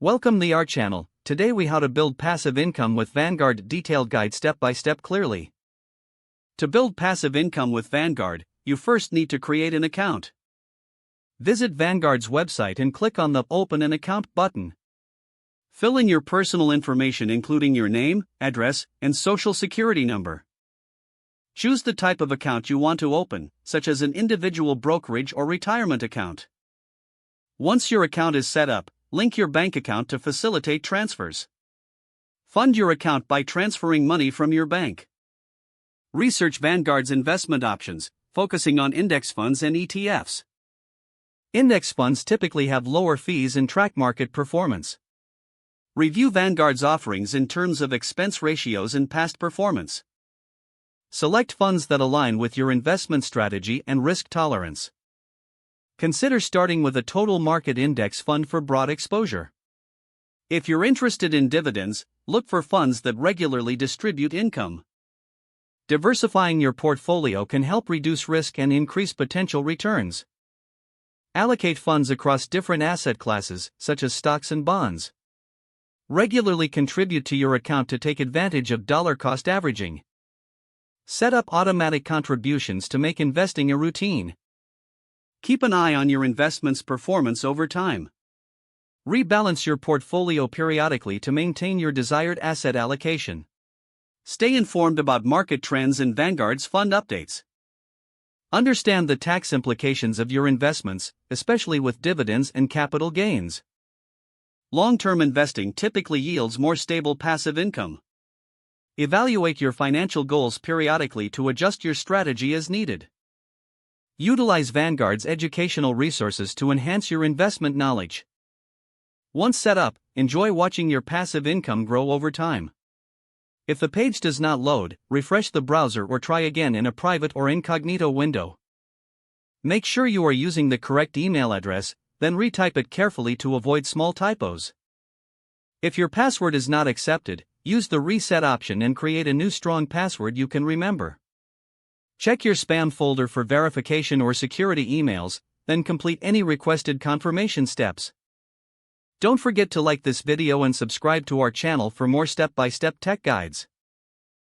Welcome to our channel. Today we how to build passive income with Vanguard detailed guide step by step clearly. To build passive income with Vanguard, you first need to create an account. Visit Vanguard's website and click on the Open an Account button. Fill in your personal information including your name, address, and social security number. Choose the type of account you want to open, such as an individual brokerage or retirement account. Once your account is set up, link your bank account to facilitate transfers. Fund your account by transferring money from your bank. Research Vanguard's investment options, focusing on index funds and ETFs. Index funds typically have lower fees and track market performance. Review Vanguard's offerings in terms of expense ratios and past performance. Select funds that align with your investment strategy and risk tolerance. Consider starting with a total market index fund for broad exposure. If you're interested in dividends, look for funds that regularly distribute income. Diversifying your portfolio can help reduce risk and increase potential returns. Allocate funds across different asset classes, such as stocks and bonds. Regularly contribute to your account to take advantage of dollar cost averaging. Set up automatic contributions to make investing a routine. Keep an eye on your investment's performance over time. Rebalance your portfolio periodically to maintain your desired asset allocation. Stay informed about market trends and Vanguard's fund updates. Understand the tax implications of your investments, especially with dividends and capital gains. Long-term investing typically yields more stable passive income. Evaluate your financial goals periodically to adjust your strategy as needed. Utilize Vanguard's educational resources to enhance your investment knowledge. Once set up, enjoy watching your passive income grow over time. If the page does not load, refresh the browser or try again in a private or incognito window. Make sure you are using the correct email address, then retype it carefully to avoid small typos. If your password is not accepted, use the reset option and create a new strong password you can remember. Check your spam folder for verification or security emails, then complete any requested confirmation steps. Don't forget to like this video and subscribe to our channel for more step-by-step tech guides.